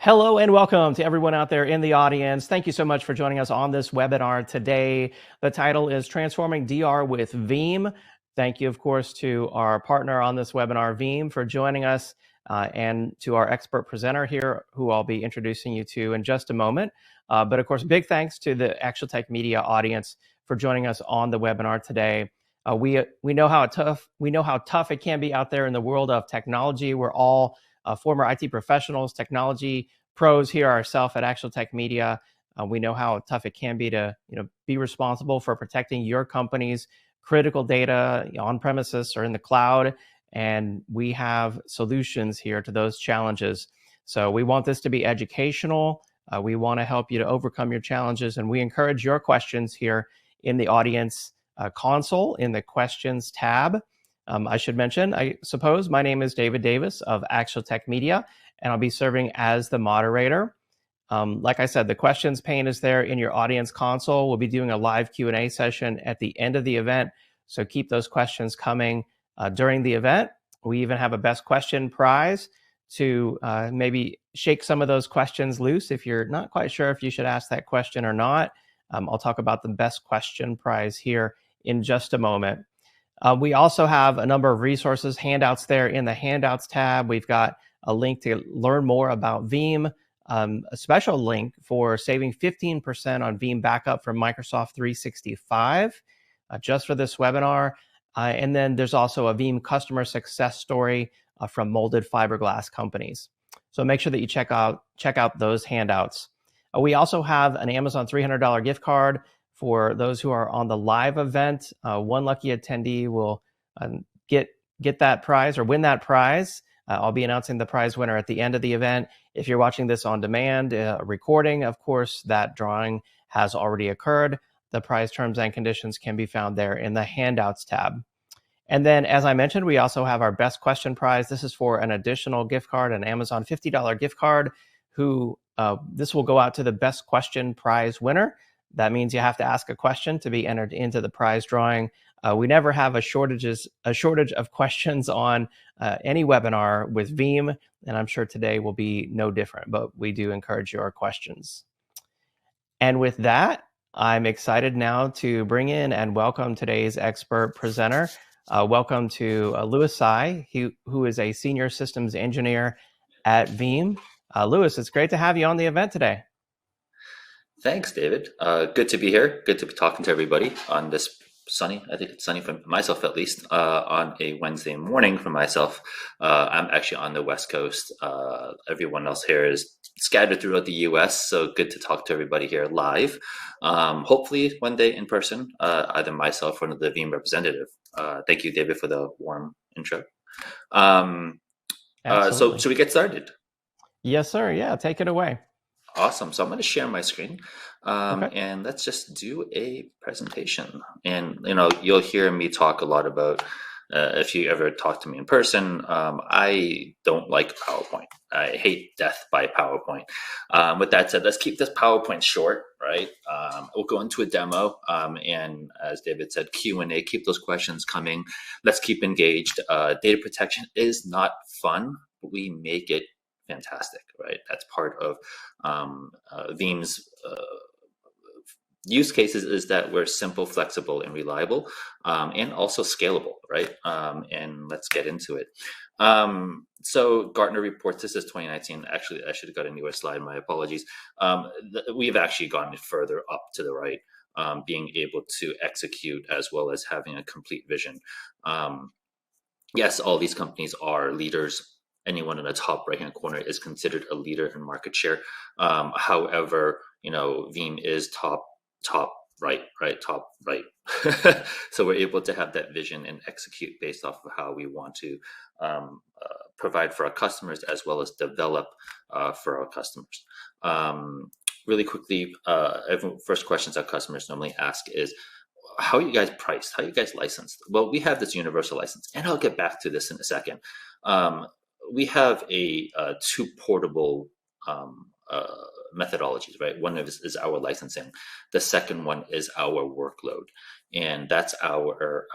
Hello and welcome to everyone out there in the audience. Thank you so much for joining us on this webinar today. The title is Transforming DR with Veeam. Thank you, of course, to our partner on this webinar, Veeam, for joining us, and to our expert presenter here, who I'll be introducing you to in just a moment. But of course, big thanks to the ActualTech Media audience for joining us on the webinar today. We know how tough it can be out there in the world of technology. We're all former IT professionals, technology pros here ourselves at ActualTech Media. We know how tough it can be to be responsible for protecting your company's critical data on premises or in the cloud. And we have solutions here to those challenges. So we want this to be educational. We want to help you to overcome your challenges. And we encourage your questions here in the audience console in the questions tab. I should mention, I suppose, my name is David Davis of ActualTech Media, and I'll be serving as the moderator. Like I said, the questions pane is there in your audience console. We'll be doing a live Q&A session at the end of the event, so keep those questions coming during the event. We even have a best question prize to maybe shake some of those questions loose if you're not quite sure if you should ask that question or not. I'll talk about the best question prize here in just a moment. We also have a number of resources, handouts there in the handouts tab. We've got a link to learn more about Veeam, a special link for saving 15% on Veeam backup from Microsoft 365 just for this webinar. And then there's also a Veeam customer success story from molded fiberglass companies. So make sure that you check out those handouts. We also have an Amazon $300 gift card for those who are on the live event. One lucky attendee will get that prize or win that prize. I'll be announcing the prize winner at the end of the event. If you're watching this on demand, recording, of course, that drawing has already occurred. The prize terms and conditions can be found there in the handouts tab. And then, as I mentioned, we also have our best question prize. This is for an additional gift card, an Amazon $50 gift card. This will go out to the best question prize winner. That means you have to ask a question to be entered into the prize drawing. We never have a shortage of questions on any webinar with Veeam, and I'm sure today will be no different, but we do encourage your questions. And with that, I'm excited now to bring in and welcome today's expert presenter. Welcome to Louis Tsai, who is a senior systems engineer at Veeam. Louis, it's great to have you on the event today. Thanks, David. Good to be here. Good to be talking to everybody on this sunny, I think it's sunny for myself at least, on a Wednesday morning for myself. I'm actually on the West Coast. Everyone else here is scattered throughout the US, so good to talk to everybody here live. Hopefully one day in person, either myself or the Veeam representative. Thank you, David, for the warm intro. So should we get started? Yes, sir. Yeah, take it away. Awesome. So I'm going to share my screen, Okay. and let's just do a presentation. And you'll hear me talk a lot about if you ever talk to me in person. I don't like PowerPoint. I hate death by PowerPoint. With that said, let's keep this PowerPoint short, right? We'll go into a demo, and as David said, Q&A. Keep those questions coming. Let's keep engaged. Data protection is not fun, but we make it fantastic, right? That's part of Veeam's use cases, is that we're simple, flexible, and reliable, and also scalable, right? And let's get into it. So Gartner reports, this is 2019. Actually, I should have got a newer slide. My apologies. We've actually gone further up to the right, being able to execute as well as having a complete vision. Yes, all these companies are leaders. Anyone in the top right-hand corner is considered a leader in market share. However, Veeam is top right. So we're able to have that vision and execute based off of how we want to provide for our customers as well as develop for our customers. Really quickly, first questions our customers normally ask is, how are you guys priced? How are you guys licensed? Well, we have this universal license, and I'll get back to this in a second. We have two portable methodologies, right? One is our licensing. The second one is our workload, and that's our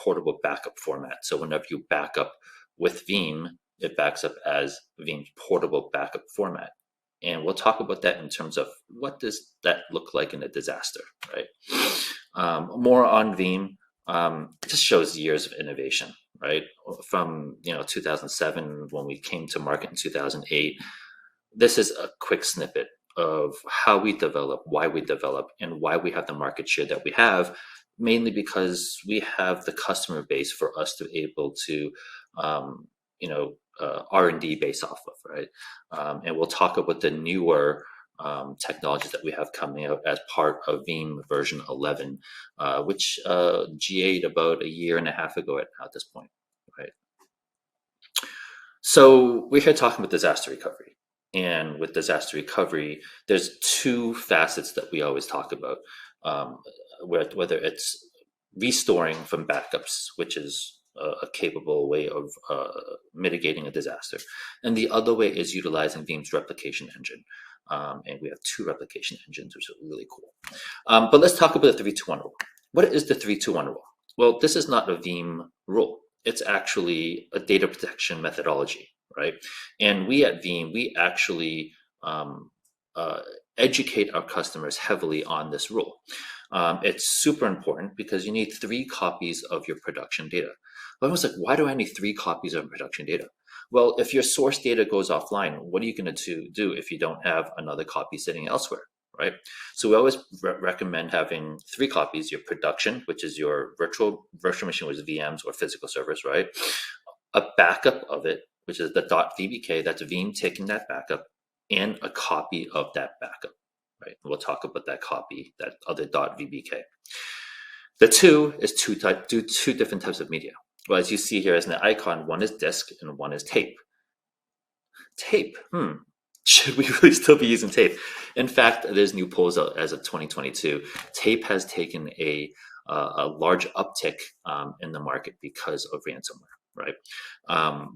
portable backup format. So whenever you back up with Veeam, it backs up as Veeam's portable backup format. And we'll talk about that in terms of what does that look like in a disaster, right? More on Veeam. It just shows years of innovation, right? From 2007 when we came to market in 2008. This is a quick snippet of how we develop, why we develop, and why we have the market share that we have, mainly because we have the customer base for us to be able to, R&D base off of, right? And we'll talk about the newer technologies that we have coming out as part of Veeam version 11, which GA'd about a year and a half ago at this point, right? So we're here talking about disaster recovery. And with disaster recovery, there's two facets that we always talk about, whether it's restoring from backups, which is a capable way of mitigating a disaster. And the other way is utilizing Veeam's replication engine. And we have two replication engines, which are really cool. But let's talk about the 3-2-1 rule. What is the 3-2-1 rule? Well, this is not a Veeam rule. It's actually a data protection methodology, right? And we at Veeam, we actually educate our customers heavily on this rule. It's super important because you need 3 copies of your production data. But I was like, why do I need 3 copies of production data? Well, if your source data goes offline, what are you going to do if you don't have another copy sitting elsewhere, right? So we always recommend having 3 copies: your production, which is your virtual machine with VMs or physical servers, right? A backup of it, which is the .vbk, that's Veeam taking that backup, and a copy of that backup, right? We'll talk about that copy, that other .vbk. The 2 is two different types of media. Well, as you see here as an icon, one is disk and one is tape. Tape, should we really still be using tape? In fact, there's new polls out as of 2022. Tape has taken a large uptick in the market because of ransomware, right?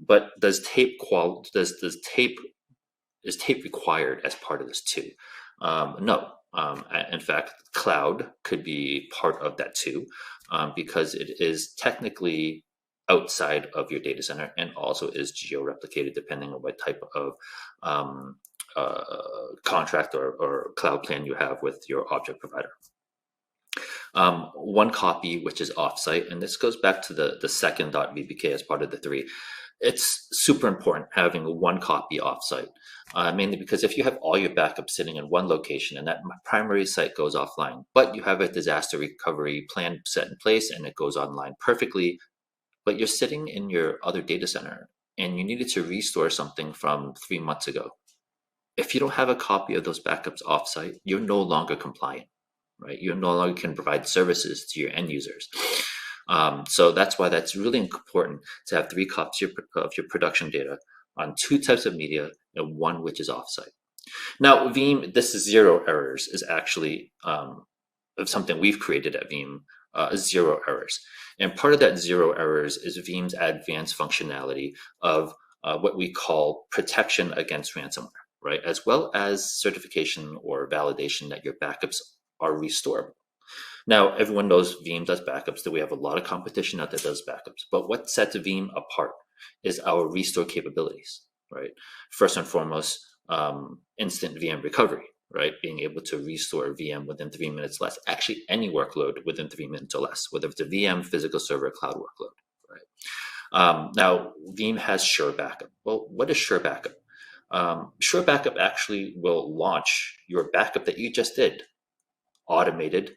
But is tape required as part of this too? No. In fact, cloud could be part of that too, because it is technically outside of your data center and also is geo-replicated depending on what type of contract or cloud plan you have with your object provider. One copy, which is offsite, and this goes back to the second .vbk as part of the 3. It's super important having one copy offsite, mainly because if you have all your backups sitting in one location and that primary site goes offline, but you have a disaster recovery plan set in place and it goes online perfectly, but you're sitting in your other data center and you needed to restore something from 3 months ago. If you don't have a copy of those backups offsite, you're no longer compliant, right? You no longer can provide services to your end users. So that's why that's really important to have 3 copies of your production data on 2 types of media and 1 which is offsite. Now, Veeam, this is 0 errors is actually something we've created at Veeam, 0 errors. And part of that 0 errors is Veeam's advanced functionality of what we call protection against ransomware, right? As well as certification or validation that your backups are restorable. Now, everyone knows Veeam does backups, that we have a lot of competition out there that does backups. But what sets Veeam apart is our restore capabilities, right? First and foremost, instant VM recovery, right? Being able to restore a VM within 3 minutes less, actually any workload within 3 minutes or less, whether it's a VM, physical server, cloud workload, right? Now, Veeam has Sure Backup. Well, what is Sure Backup? Sure Backup actually will launch your backup that you just did, automated,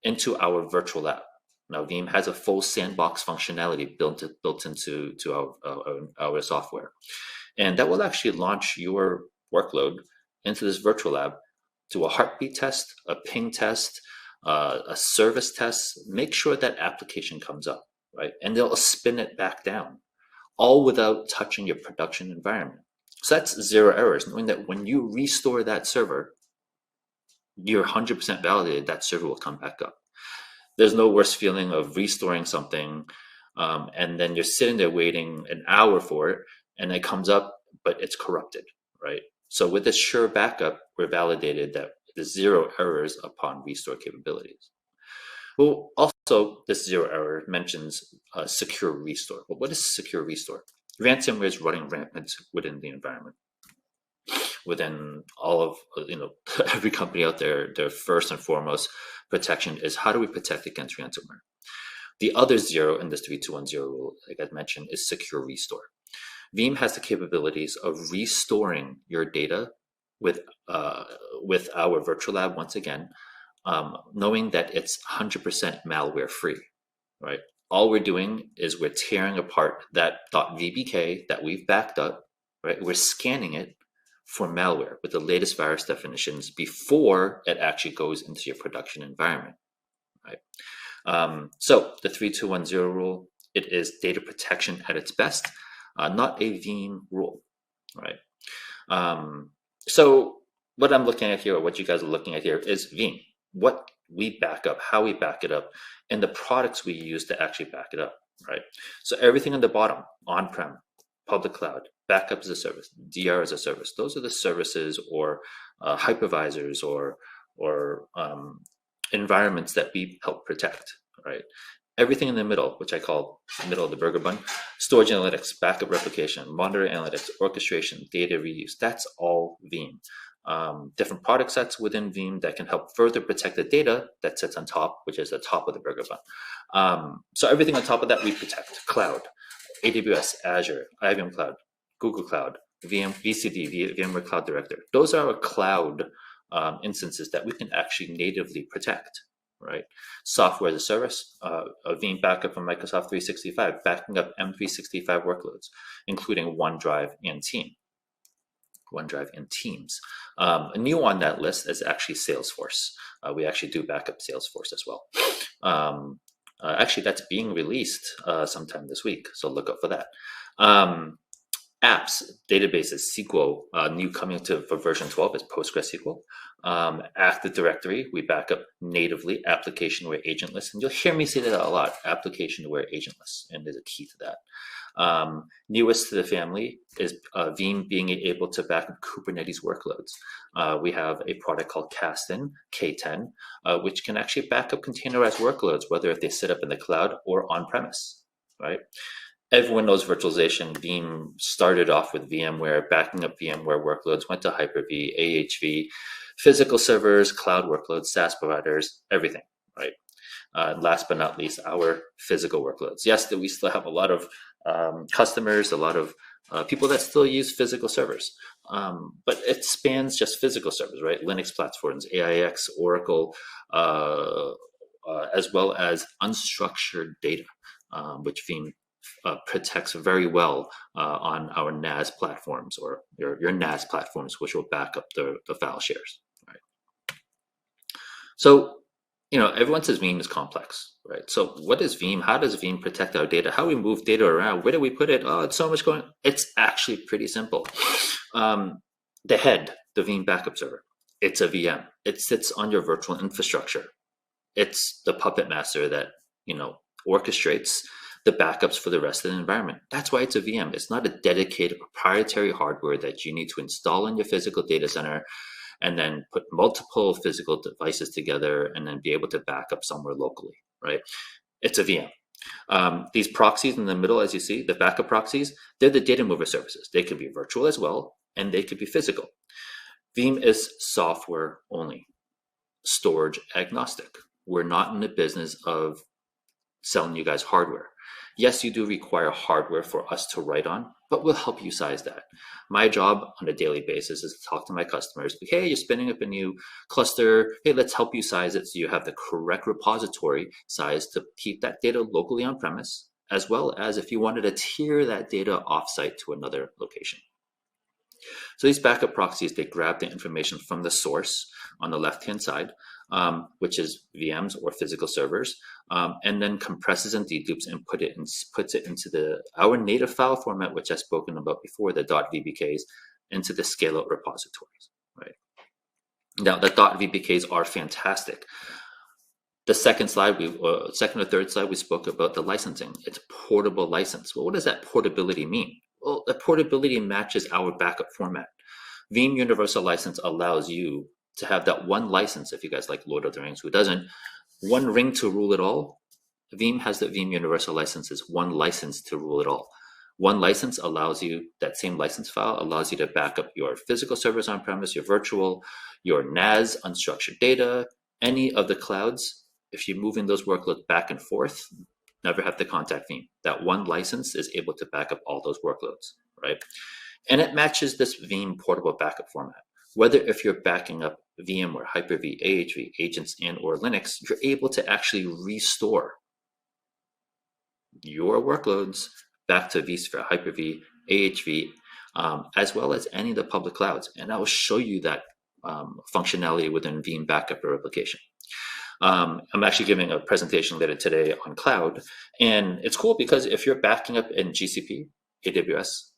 into our virtual lab. Now, Veeam has a full sandbox functionality built into our software. And that will actually launch your workload into this virtual lab, do a heartbeat test, a ping test, a service test, make sure that application comes up, right? And they'll spin it back down, all without touching your production environment. So that's 0 errors, knowing that when you restore that server, you're 100% validated that server will come back up. There's no worse feeling of restoring something and then you're sitting there waiting an hour for it and it comes up, but it's corrupted, right? So with this Sure Backup, we're validated that there's 0 errors upon restore capabilities. Well, also this 0 error mentions secure restore. But what is secure restore? ransomware is running rampant within the environment. Within all of every company out there, their first and foremost protection is how do we protect against ransomware. The other zero in this 3210 rule, like I mentioned, is secure restore. Veeam has the capabilities of restoring your data with our virtual lab once again, knowing that it's 100% malware free, right? All we're doing is we're tearing apart that .vbk that we've backed up, right? We're scanning it for malware with the latest virus definitions before it actually goes into your production environment, right? So the 3210 rule, it is data protection at its best, not a Veeam rule, right? So what I'm looking at here, or what you guys are looking at here, is Veeam. What we back up, how we back it up, and the products we use to actually back it up, right? So everything on the bottom, on-prem, public cloud, backup as a service, DR as a service, those are the services or hypervisors or environments that we help protect, right? Everything in the middle, which I call middle of the burger bun, storage analytics, backup replication, monitor analytics, orchestration, data reuse, that's all Veeam. Different product sets within Veeam that can help further protect the data that sits on top, which is the top of the burger bun. So everything on top of that we protect. Cloud, AWS, Azure, IBM Cloud, Google Cloud, VCD, VMware Cloud Director. Those are our cloud instances that we can actually natively protect, right? Software as a service, a Veeam backup from Microsoft 365, backing up M365 workloads, including OneDrive and Teams. A new on that list is actually Salesforce. We actually do backup Salesforce as well. Actually, that's being released sometime this week, so look out for that. Apps, databases, SQL, new coming for version 12 is PostgreSQL. Active Directory, we back up natively, application-aware agentless, and you'll hear me say that a lot, application-aware agentless, and there's a key to that. Newest to the family is Veeam being able to back up Kubernetes workloads. We have a product called Kasten, K10, which can actually back up containerized workloads, whether if they sit up in the cloud or on-premise, right? Everyone knows virtualization. Veeam started off with VMware, backing up VMware workloads, went to Hyper-V, AHV, physical servers, cloud workloads, SaaS providers, everything, right? Last but not least, our physical workloads. Yes, that we still have a lot of customers, a lot of people that still use physical servers, but it spans just physical servers, right? Linux platforms, AIX, Oracle, as well as unstructured data, which Veeam protects very well on our NAS platforms, or your NAS platforms, which will back up the file shares, right? So, everyone says Veeam is complex, right? So what is Veeam? How does Veeam protect our data? How do we move data around? Where do we put it? Oh, it's so much going on. It's actually pretty simple. The head, the Veeam backup server, it's a VM. It sits on your virtual infrastructure. It's the puppet master that, orchestrates the backups for the rest of the environment. That's why it's a VM. It's not a dedicated proprietary hardware that you need to install in your physical data center and then put multiple physical devices together and then be able to back up somewhere locally, right? It's a VM. These proxies in the middle, as you see, the backup proxies, they're the data mover services. They could be virtual as well, and they could be physical. Veeam is software only, storage agnostic. We're not in the business of selling you guys hardware. Yes, you do require hardware for us to write on, but we'll help you size that. My job on a daily basis is to talk to my customers. Hey, you're spinning up a new cluster. Hey, let's help you size it so you have the correct repository size to keep that data locally on premise, as well as if you wanted to tier that data offsite to another location. So these backup proxies, they grab the information from the source on the left-hand side, which is VMs or physical servers, and then compresses and dedupes and puts it into our native file format, which I've spoken about before, the .vbks, into the scale-out repositories, right? Now, the .vbks are fantastic. The second or third slide, we spoke about the licensing. It's portable license. Well, what does that portability mean? Well, the portability matches our backup format. Veeam Universal License allows you to have that one license. If you guys like Lord of the Rings, who doesn't? One ring to rule it all. Veeam has the Veeam Universal License as one license to rule it all. One license allows you, that same license file allows you to back up your physical servers on premise, your virtual, your NAS, unstructured data, any of the clouds. If you're moving those workloads back and forth, never have to contact Veeam. That one license is able to back up all those workloads, right? And it matches this Veeam portable backup format. Whether if you're backing up VMware, Hyper-V, AHV, agents, and or Linux, you're able to actually restore your workloads back to vSphere, Hyper-V, AHV, as well as any of the public clouds. And I will show you that functionality within Veeam Backup or Replication. I'm actually giving a presentation later today on cloud. And it's cool because if you're backing up in GCP, AWS,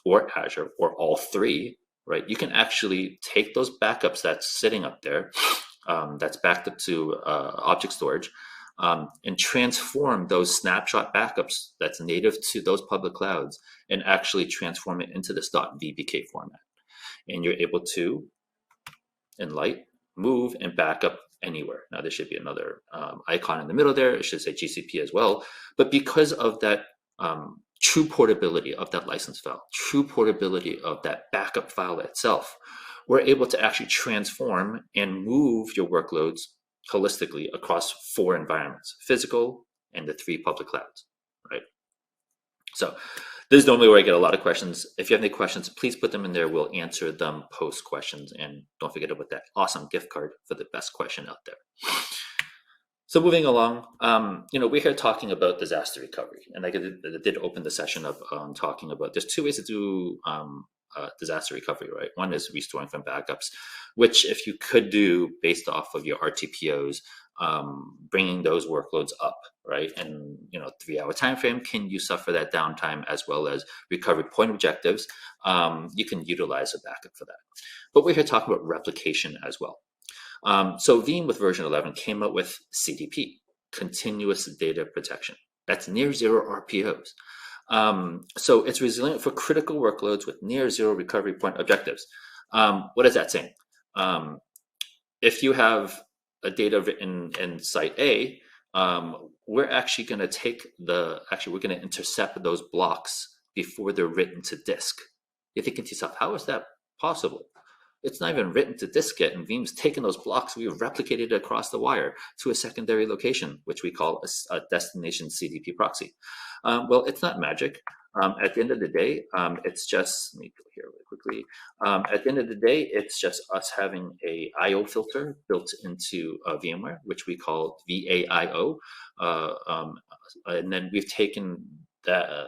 or Azure, or all three, right, you can actually take those backups that's sitting up there, that's backed up to object storage, and transform those snapshot backups that's native to those public clouds and actually transform it into this .vbk format. And you're able to, in light, move and back up anywhere. Now there should be another icon in the middle there. It should say GCP as well. But because of that true portability of that license file, true portability of that backup file itself, we're able to actually transform and move your workloads holistically across 4 environments, physical and the 3 public clouds, right? So this is normally where I get a lot of questions. If you have any questions, please put them in there. We'll answer them post questions. And don't forget about that awesome gift card for the best question out there. So moving along, we're here talking about disaster recovery. And I did open the session up talking about there's 2 ways to do disaster recovery, right? One is restoring from backups, which if you could do based off of your RTPOs, bringing those workloads up, right? And 3-hour time frame, can you suffer that downtime as well as recovery point objectives? You can utilize a backup for that. But we're here talking about replication as well. So Veeam with version 11 came out with CDP, continuous data protection. That's near zero RPOs. So it's resilient for critical workloads with near zero recovery point objectives. What is that saying? If you have a data written in site A, we're actually going to intercept those blocks before they're written to disk. You're thinking to yourself, how is that possible? It's not even written to disk yet, and Veeam's taken those blocks, we've replicated it across the wire to a secondary location, which we call a destination CDP proxy. Well, it's not magic. At the end of the day, it's just, let me go here really quickly. At the end of the day, it's just us having a IO filter built into VMware, which we call VAIO. And then we've taken that,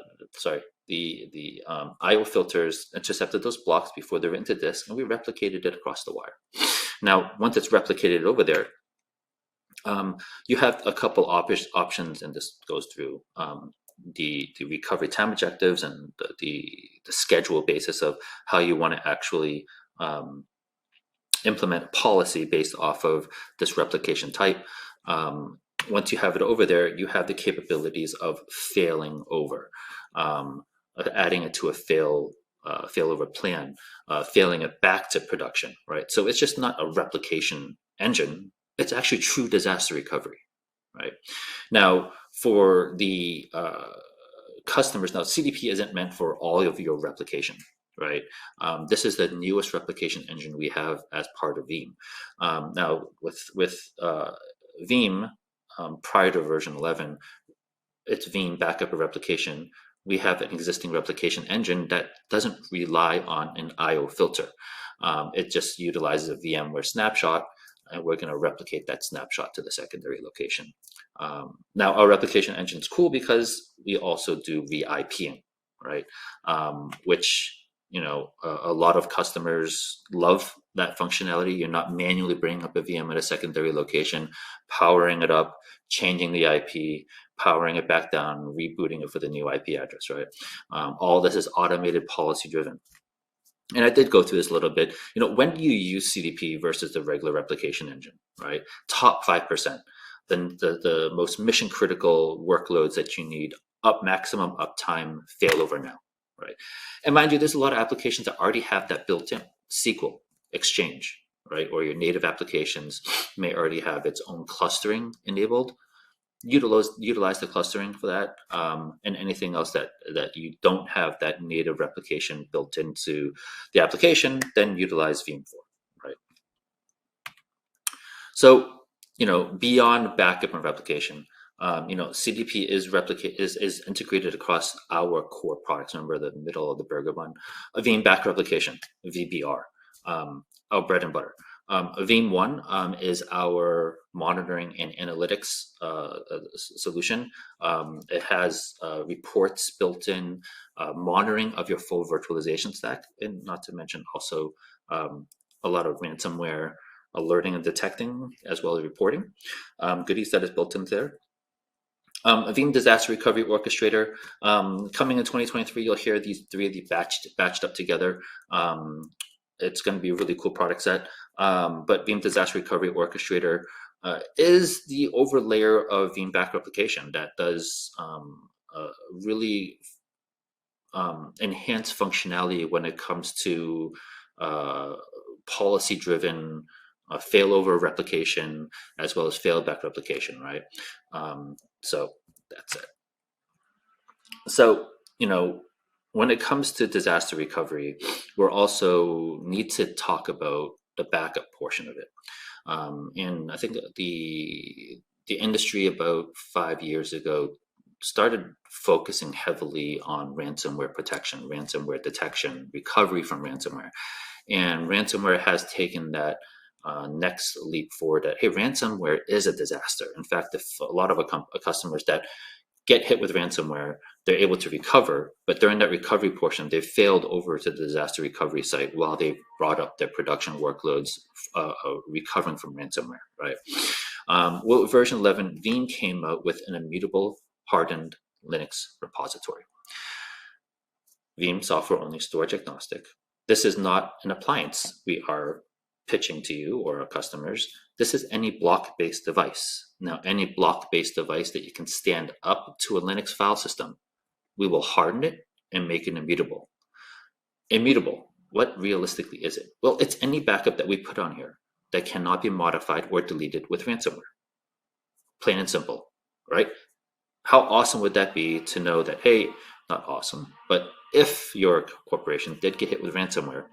the IO filters intercepted those blocks before they're into disk, and we replicated it across the wire. Now, once it's replicated over there, you have a couple options, and this goes through the recovery time objectives and the schedule basis of how you want to actually implement policy based off of this replication type. Once you have it over there, you have the capabilities of failing over, adding it to a failover plan, failing it back to production, right? So it's just not a replication engine. It's actually true disaster recovery, right? Now, for the customers, now CDP isn't meant for all of your replication, right? This is the newest replication engine we have as part of Veeam. Now, with Veeam, prior to version 11, it's Veeam backup and replication. We have an existing replication engine that doesn't rely on an IO filter. It just utilizes a VMware snapshot, and we're going to replicate that snapshot to the secondary location. Now, our replication engine is cool because we also do VIPing, right? Which, a lot of customers love that functionality. You're not manually bringing up a VM at a secondary location, powering it up, changing the IP, powering it back down, rebooting it for the new IP address, right? All this is automated, policy driven. And I did go through this a little bit. When do you use CDP versus the regular replication engine, right? Top 5%. Then the most mission critical workloads that you need maximum uptime, failover now, right? And mind you, there's a lot of applications that already have that built in. SQL, Exchange, right? Or your native applications may already have its own clustering enabled. utilize the clustering for that, and anything else that you don't have that native replication built into the application, then utilize Veeam for, right? So, beyond backup and replication, CDP is integrated across our core products. Remember the middle of the burger bun, a Veeam back replication, VBR, our bread and butter. Veeam One is our monitoring and analytics solution. It has reports built in, monitoring of your full virtualization stack, and not to mention also a lot of ransomware alerting and detecting, as well as reporting goodies that is built into there. Veeam Disaster Recovery Orchestrator, coming in 2023, you'll hear these three of the batched up together. It's going to be a really cool product set. But Veeam Disaster Recovery Orchestrator is the overlayer of Veeam back replication that does really enhance functionality when it comes to policy-driven failover replication, as well as failback replication, right? So that's it. So, when it comes to disaster recovery, we're also need to talk about the backup portion of it. And I think the industry about 5 years ago started focusing heavily on ransomware protection, ransomware detection, recovery from ransomware. And ransomware has taken that next leap forward that, hey, ransomware is a disaster. In fact, if a lot of customers that get hit with ransomware, they're able to recover, but during that recovery portion, they've failed over to the disaster recovery site while they brought up their production workloads recovering from ransomware, right? Well, version 11, Veeam came out with an immutable hardened Linux repository. Veeam software only, storage agnostic. This is not an appliance we are pitching to you or our customers. This is any block-based device. Now, any block-based device that you can stand up to a Linux file system, we will harden it and make it immutable. Immutable, what realistically is it? Well, it's any backup that we put on here that cannot be modified or deleted with ransomware. Plain and simple, right? How awesome would that be to know that, hey, not awesome, but if your corporation did get hit with ransomware,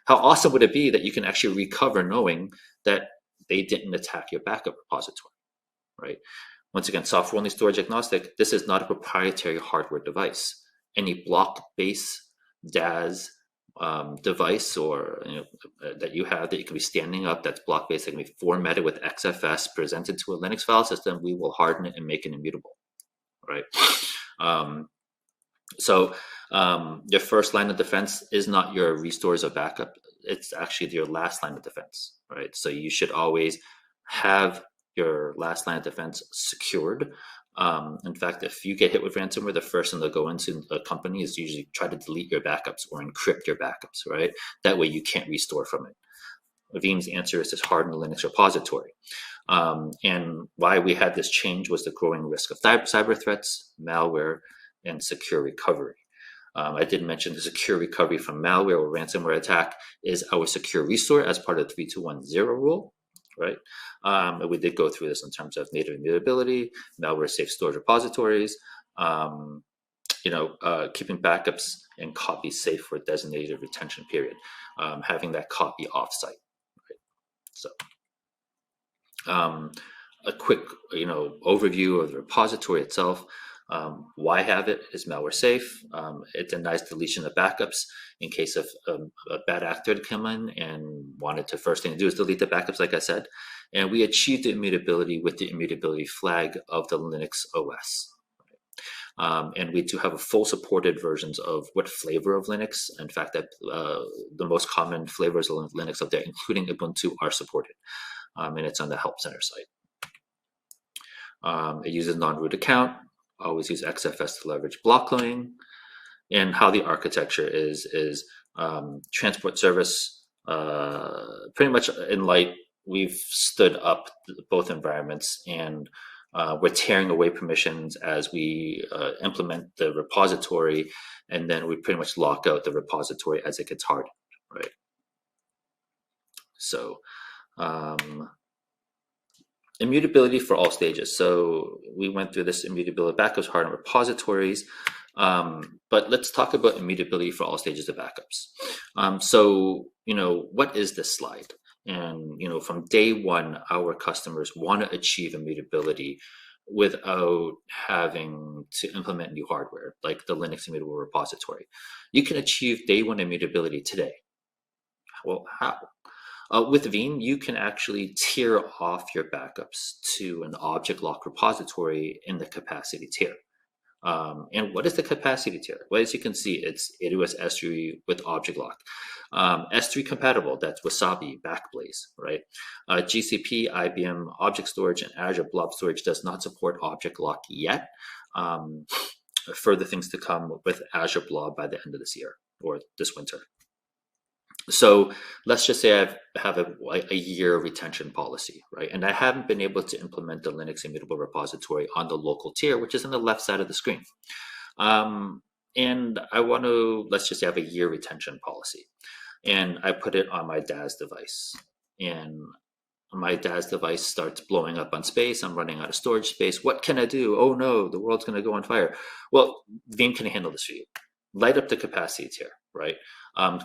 how awesome would it be that you can actually recover knowing that they didn't attack your backup repository, right? Once again, software only, storage agnostic. This is not a proprietary hardware device. Any block-based DAS device or that you have that you can be standing up that's block-based, that can be formatted with XFS, presented to a Linux file system, we will harden it and make it immutable, right? So your first line of defense is not your restores or backup. It's actually your last line of defense, right? So you should always have your last line of defense secured. In fact, if you get hit with ransomware, the first thing they'll go into a company is usually try to delete your backups or encrypt your backups, right? That way you can't restore from it. Veeam's answer is this hardened Linux repository. And why we had this change was the growing risk of cyber threats, malware, and secure recovery. I did mention the secure recovery from malware or ransomware attack is our secure restore as part of the 3210 rule, right? And we did go through this in terms of native immutability, malware safe storage repositories, keeping backups and copies safe for a designated retention period, having that copy offsite. Right? So, a quick, overview of the repository itself. Why have it? Is malware safe? It denies deletion of backups in case of a bad actor to come in and wanted to first thing to do is delete the backups, like I said. And we achieved the immutability with the immutability flag of the Linux OS. And we do have a full supported versions of what flavor of Linux. In fact, that the most common flavors of Linux up there, including Ubuntu, are supported. And it's on the Help Center site. It uses non-root account. Always use XFS to leverage block cloning. And how the architecture is transport service. Pretty much in light, we've stood up both environments, and we're tearing away permissions as we implement the repository, and then we pretty much lock out the repository as it gets hardened, right? So immutability for all stages. So we went through this immutability backups, hardened repositories, but let's talk about immutability for all stages of backups. So, what is this slide? And, from day one, our customers want to achieve immutability without having to implement new hardware, like the Linux immutable repository. You can achieve day one immutability today. Well, how? With Veeam, you can actually tier off your backups to an object lock repository in the capacity tier. And what is the capacity tier? Well, as you can see, it's AWS S3 with object lock. S3 compatible, that's Wasabi, Backblaze, right? GCP, IBM object storage, and Azure Blob Storage does not support object lock yet. Further things to come with Azure Blob by the end of this year or this winter. So let's just say I have a year retention policy, right? And I haven't been able to implement the Linux immutable repository on the local tier, which is on the left side of the screen. And I want to, let's just say I have a year retention policy. And I put it on my DAS device. And my DAS device starts blowing up on space. I'm running out of storage space. What can I do? Oh no, the world's going to go on fire. Well, Veeam can handle this for you. Light up the capacity tier, right?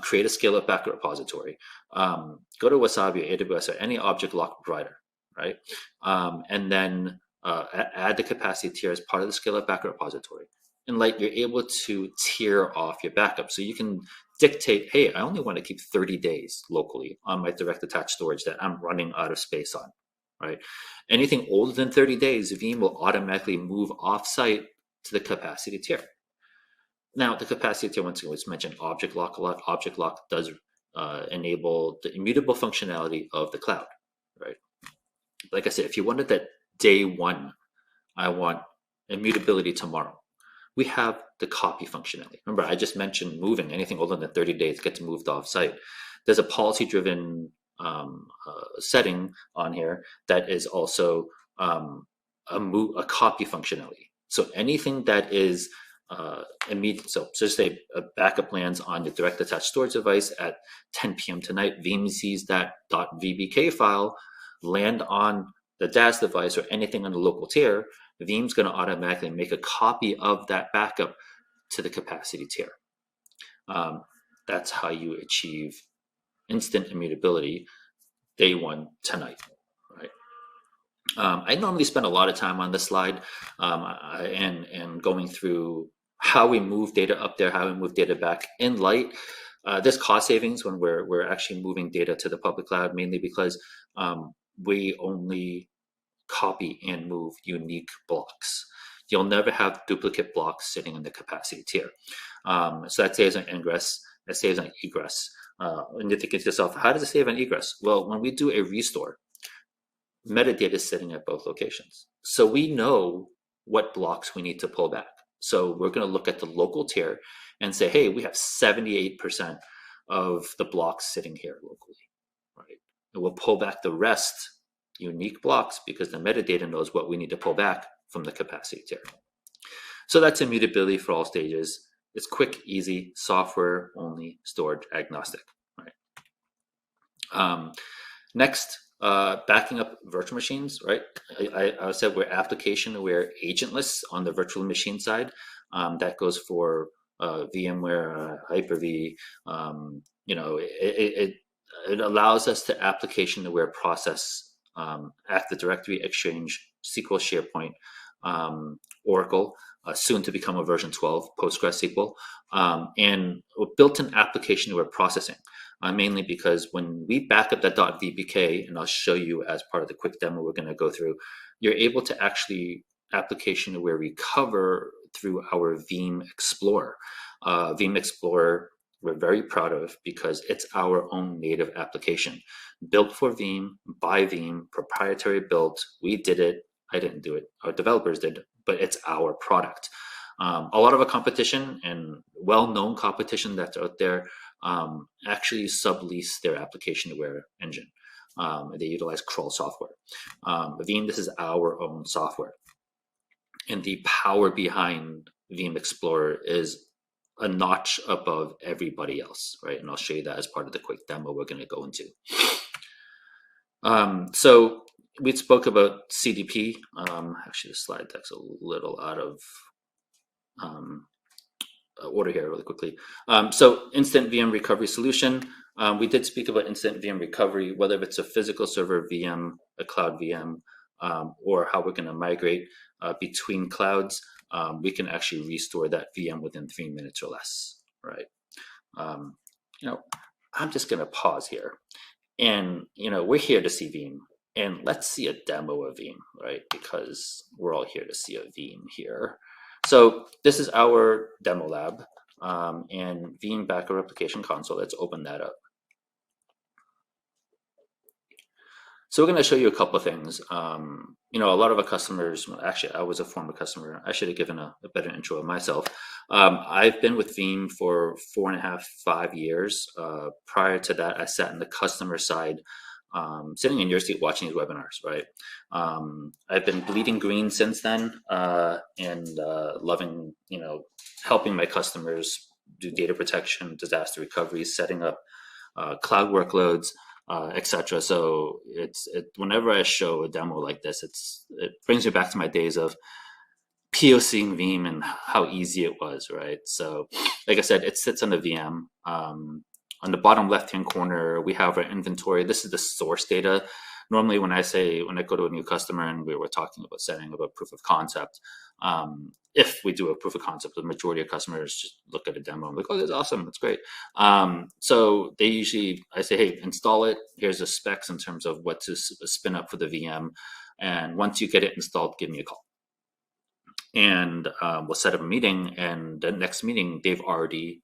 Create a scale-up backup repository. Go to Wasabi, AWS, or any object lock provider, right? And then add the capacity tier as part of the scale-up backup repository. And you're able to tier off your backup. So you can dictate, hey, I only want to keep 30 days locally on my direct attached storage that I'm running out of space on, right? Anything older than 30 days, Veeam will automatically move off-site to the capacity tier. Now, the capacity tier, once again, was mentioned object lock a lot. Object lock does enable the immutable functionality of the cloud, right? Like I said, if you wanted that day one, I want immutability tomorrow, we have the copy functionality. Remember, I just mentioned moving anything older than 30 days gets moved off-site. There's a policy-driven setting on here that is also a copy functionality. So anything that is immediate, so just say a backup lands on your direct attached storage device at 10 p.m. tonight. Veeam sees that .vbk file land on the DAS device or anything on the local tier. Veeam's going to automatically make a copy of that backup to the capacity tier. That's how you achieve instant immutability day one tonight, right? I normally spend a lot of time on this slide and going through how we move data up there, how we move data back in light. There's cost savings when we're actually moving data to the public cloud, mainly because we only copy and move unique blocks. You'll never have duplicate blocks sitting in the capacity tier. So that saves on ingress, that saves on egress. And you're thinking to yourself, how does it save on egress? Well, when we do a restore, metadata is sitting at both locations. So we know what blocks we need to pull back. So we're going to look at the local tier and say, hey, we have 78% of the blocks sitting here locally, right? And we'll pull back the rest unique blocks because the metadata knows what we need to pull back from the capacity tier. So that's immutability for all stages. It's quick, easy, software only, storage agnostic, right? Next, backing up virtual machines, right? I said we're application aware, agentless on the virtual machine side. That goes for VMware, Hyper-V. It allows us to application aware process Active Directory, Exchange, SQL, SharePoint, Oracle, soon to become a version 12, PostgreSQL, and built-in application aware processing. Mainly because when we back up that .vbk, and I'll show you as part of the quick demo we're going to go through, you're able to actually application aware recover through our Veeam Explorer. Veeam Explorer, we're very proud of because it's our own native application. Built for Veeam, by Veeam, proprietary built. We did it. I didn't do it. Our developers did, but it's our product. A lot of our competition and well-known competition that's out there actually sublease their application aware engine. They utilize crawl software. Veeam, this is our own software. And the power behind Veeam Explorer is a notch above everybody else, right? And I'll show you that as part of the quick demo we're going to go into. So we spoke about CDP. Actually, the slide deck's a little out of order here really quickly. So instant VM recovery solution. We did speak about instant VM recovery, whether it's a physical server VM, a cloud VM, or how we're going to migrate between clouds. We can actually restore that VM within 3 minutes or less, right? I'm just going to pause here. And, we're here to see Veeam. And let's see a demo of Veeam, right? Because we're all here to see a Veeam here. So this is our demo lab and Veeam Backup Replication Console. Let's open that up. So we're going to show you a couple of things. A lot of our customers, actually, I was a former customer. I should have given a better intro of myself. I've been with Veeam for 4.5, 5 years. Prior to that, I sat in the customer side, sitting in your seat watching these webinars, right? I've been bleeding green since then and loving, helping my customers do data protection, disaster recovery, setting up cloud workloads, etc. So whenever I show a demo like this, it brings me back to my days of POCing Veeam and how easy it was, right? So like I said, it sits on the VM. On the bottom left-hand corner, we have our inventory. This is the source data. Normally when I go to a new customer and we were talking about setting up a proof of concept, if we do a proof of concept, the majority of customers just look at a demo and like, oh, that's awesome, that's great. So they usually, I say, hey, install it. Here's the specs in terms of what to spin up for the VM. And once you get it installed, give me a call. And we'll set up a meeting, and the next meeting, they've already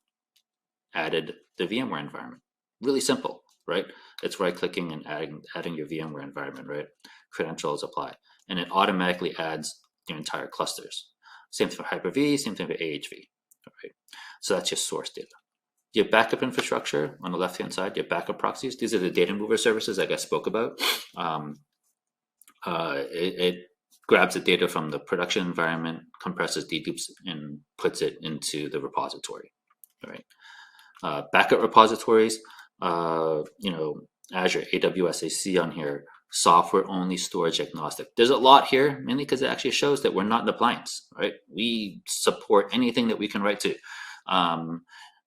added the VMware environment. Really simple, right? It's right-clicking and adding your VMware environment, right? Credentials apply. And it automatically adds your entire clusters. Same thing for Hyper-V, same thing for AHV, right? So that's your source data. Your backup infrastructure on the left-hand side, your backup proxies, these are the data mover services like I spoke about. It grabs the data from the production environment, compresses, dedupes, and puts it into the repository, right? Backup repositories, Azure, AWS, I see on here, software only, storage agnostic. There's a lot here, mainly because it actually shows that we're not an appliance, right? We support anything that we can write to.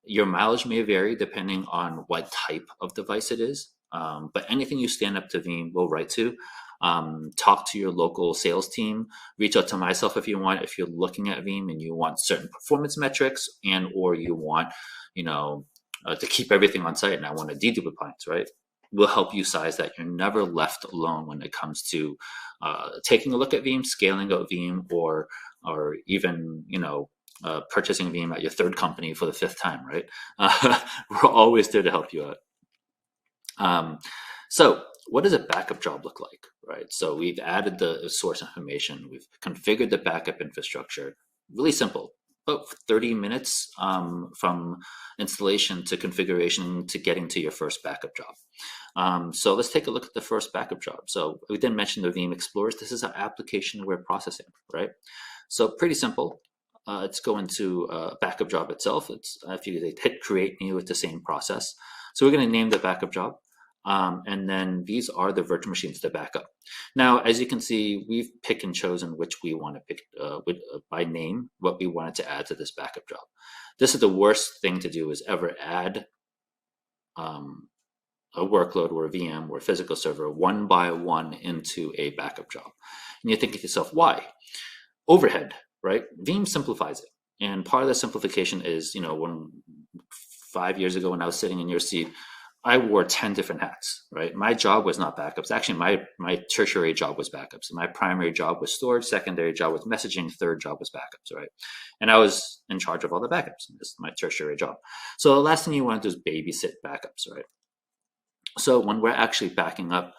Your mileage may vary depending on what type of device it is, but anything you stand up to Veeam, we'll write to. Talk to your local sales team, reach out to myself if you want, if you're looking at Veeam and you want certain performance metrics and or you want to keep everything on site and I want a dedupe appliance, right? We'll help you size that. You're never left alone when it comes to taking a look at Veeam, scaling out Veeam, or even purchasing Veeam at your third company for the 5th time, right? We're always there to help you out. So what does a backup job look like, right? So we've added the source information, we've configured the backup infrastructure. Really simple, about 30 minutes from installation to configuration to getting to your first backup job. So let's take a look at the first backup job. So we didn't mention the Veeam Explorers. This is our application-aware processing, right? So pretty simple. Let's go into backup job itself. It's if you hit create new, it's the same process. So we're going to name the backup job. And then these are the virtual machines to backup. Now, as you can see, we've picked and chosen which we want to pick by name, what we wanted to add to this backup job. This is the worst thing to do is ever add a workload or a VM or a physical server one by one into a backup job. And you think to yourself, why? Overhead, right? Veeam simplifies it. And part of the simplification is, when 5 years ago when I was sitting in your seat, I wore 10 different hats, right? My job was not backups. Actually, my tertiary job was backups. My primary job was storage, secondary job was messaging, third job was backups, right? And I was in charge of all the backups. This is my tertiary job. So the last thing you want to do is babysit backups, right? So when we're actually backing up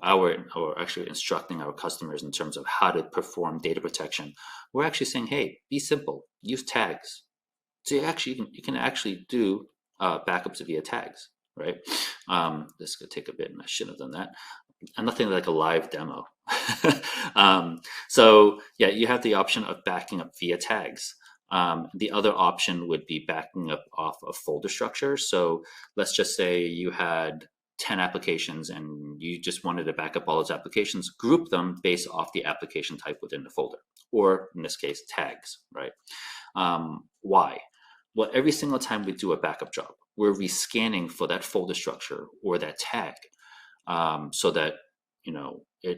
or actually instructing our customers in terms of how to perform data protection, we're actually saying, hey, be simple, use tags. So you can actually do backups via tags. Right? This could take a bit, and I shouldn't have done that. And nothing like a live demo. So yeah, you have the option of backing up via tags. The other option would be backing up off a folder structure. So let's just say you had 10 applications and you just wanted to back up all those applications, group them based off the application type within the folder, or in this case, tags, right? Why? Well, every single time we do a backup job, we're rescanning for that folder structure or that tag, so that, you know, it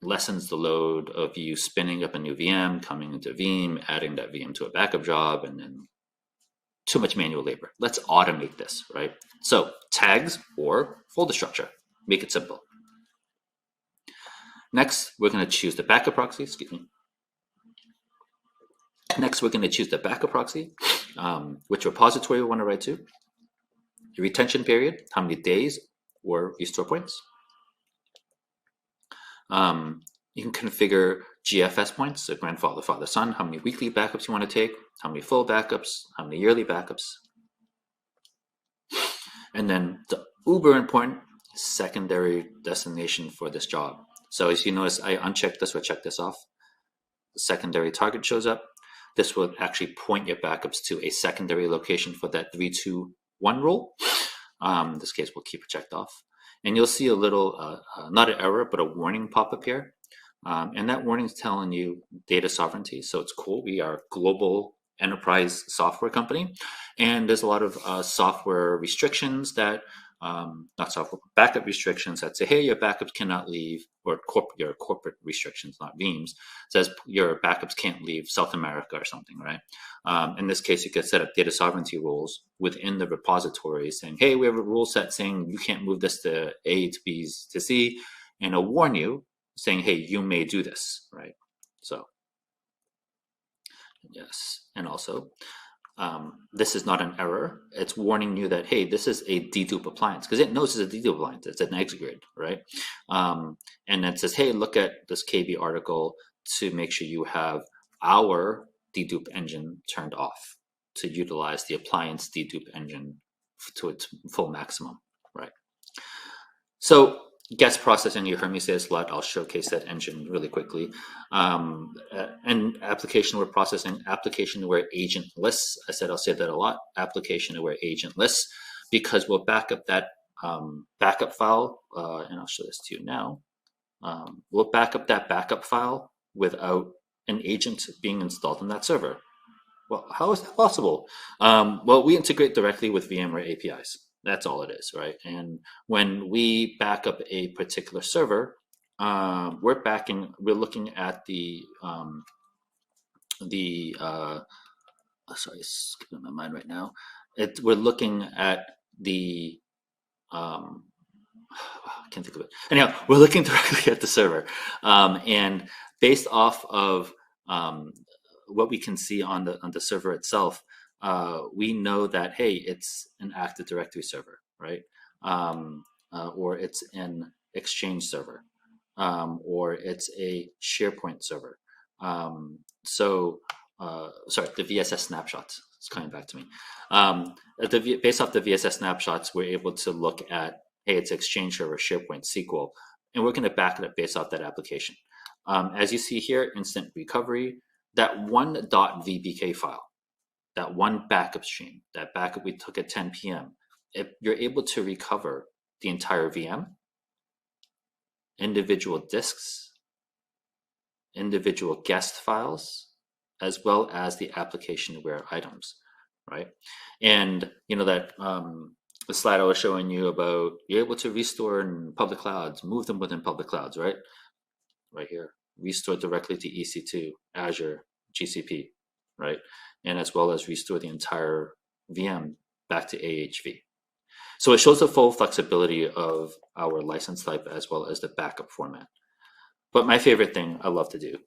lessens the load of you spinning up a new VM, coming into Veeam, adding that VM to a backup job, and then too much manual labor. Let's automate this, right? So tags or folder structure, make it simple. Next, we're going to choose the backup proxy, excuse me. Next, we're going to choose the backup proxy, which repository we want to write to, the retention period, how many days or restore points. You can configure GFS points, so grandfather, father, son, how many weekly backups you want to take, how many full backups, how many yearly backups. And then the uber important secondary destination for this job. So as you notice, I unchecked this or checked this off. The secondary target shows up. This will actually point your backups to a secondary location for that 3-2-1 rule. In this case, we'll keep it checked off. And you'll see a little, not an error, but a warning pop up here. And that warning is telling you data sovereignty. So it's cool. We are a global enterprise software company. And there's a lot of software restrictions that, not software, backup restrictions that say, hey, your backups cannot leave, or your corporate restrictions, not Veeam's, says your backups can't leave South America or something, right? In this case, you could set up data sovereignty rules within the repository saying, hey, we have a rule set saying you can't move this to A to B to C, and it'll warn you saying, hey, you may do this, right? So, yes, and also, this is not an error. It's warning you that, hey, this is a dedupe appliance, because it knows it's a dedupe appliance. It's an exegrid, right? And it says, hey, look at this KB article to make sure you have our dedupe engine turned off to utilize the appliance dedupe engine to its full maximum, right? So guest processing, you heard me say this a lot. I'll showcase that engine really quickly. And application-aware processing, application-aware agentless. I said I'll say that a lot. Application-aware agentless, because we'll back up that backup file, and I'll show this to you now. We'll back up that backup file without an agent being installed on that server. Well, how is that possible? Well, we integrate directly with VMware APIs. That's all it is, right? And when we back up a particular server, we're looking at sorry, it's skipping my mind right now. We're looking at the, I can't think of it. Anyhow, we're looking directly at the server. And based off of what we can see on the server itself, we know that, hey, it's an Active Directory server, right? Or it's an Exchange server, or it's a SharePoint server. Sorry, the VSS snapshots. It's coming back to me. Based off the VSS snapshots, we're able to look at, hey, it's Exchange server, SharePoint, SQL, and we're going to back it up based off that application. As you see here, instant recovery, that one .vbk file, that one backup stream, that backup we took at 10 p.m., if you're able to recover the entire VM, individual disks, individual guest files, as well as the application-aware items, right? And you know that the slide I was showing you about, you're able to restore in public clouds, move them within public clouds, right? Right here, restore directly to EC2, Azure, GCP, right? And as well as restore the entire VM back to AHV. So it shows the full flexibility of our license type as well as the backup format. But my favorite thing I love to do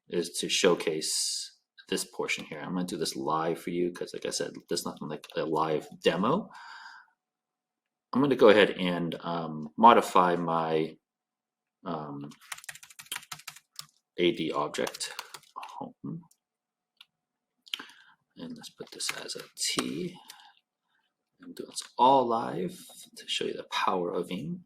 is to showcase this portion here. I'm going to do this live for you because, like I said, there's nothing like a live demo. I'm going to go ahead and modify my AD object home. And let's put this as a T. I'm doing this all live to show you the power of Veeam.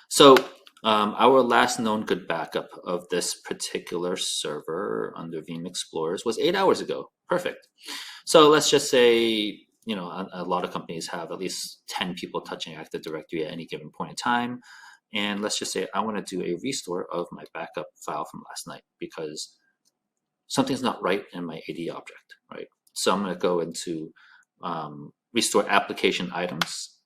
So our last known good backup of this particular server under Veeam Explorers was 8 hours ago. Perfect. So let's just say a lot of companies have at least 10 people touching Active Directory at any given point in time. And let's just say I want to do a restore of my backup file from last night because something's not right in my AD object, right? So I'm going to go into restore application items.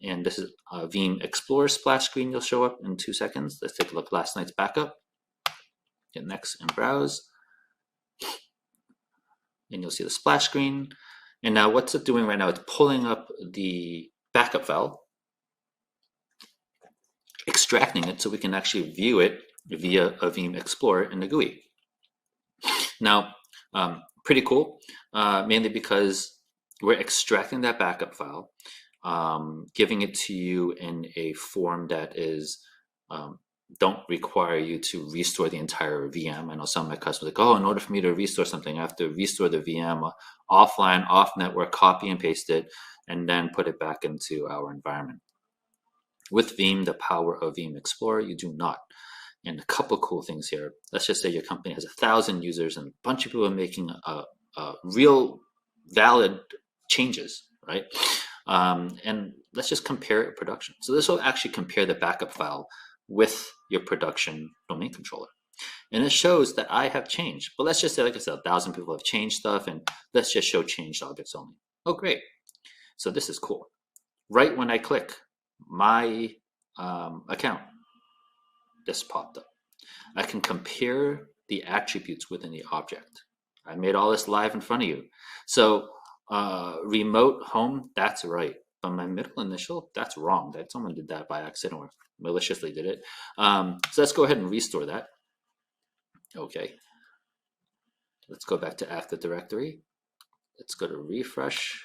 And this is a Veeam Explorer splash screen. You'll show up in 2 seconds. Let's take a look at last night's backup. Hit next and browse. And you'll see the splash screen. And now what's it doing right now? It's pulling up the backup file, extracting it so we can actually view it via a Veeam Explorer in the GUI. Now, pretty cool, mainly because we're extracting that backup file, giving it to you in a form that is don't require you to restore the entire VM. I know some of my customers are like, oh, in order for me to restore something, I have to restore the VM offline, off network, copy and paste it, and then put it back into our environment. With Veeam, the power of Veeam Explorer, you do not. And a couple of cool things here. Let's just say your company has 1,000 users and a bunch of people are making real valid changes, right? And let's just compare it to production. So this will actually compare the backup file with your production domain controller. And it shows that I have changed. But let's just say, like I said, 1,000 people have changed stuff, and let's just show changed objects only. Oh, great. So this is cool. Right when I click my account, this popped up. I can compare the attributes within the object. I made all this live in front of you. So remote home, that's right. But my middle initial, that's wrong. That someone did that by accident or maliciously did it. So let's go ahead and restore that. Okay. Let's go back to Active Directory. Let's go to refresh.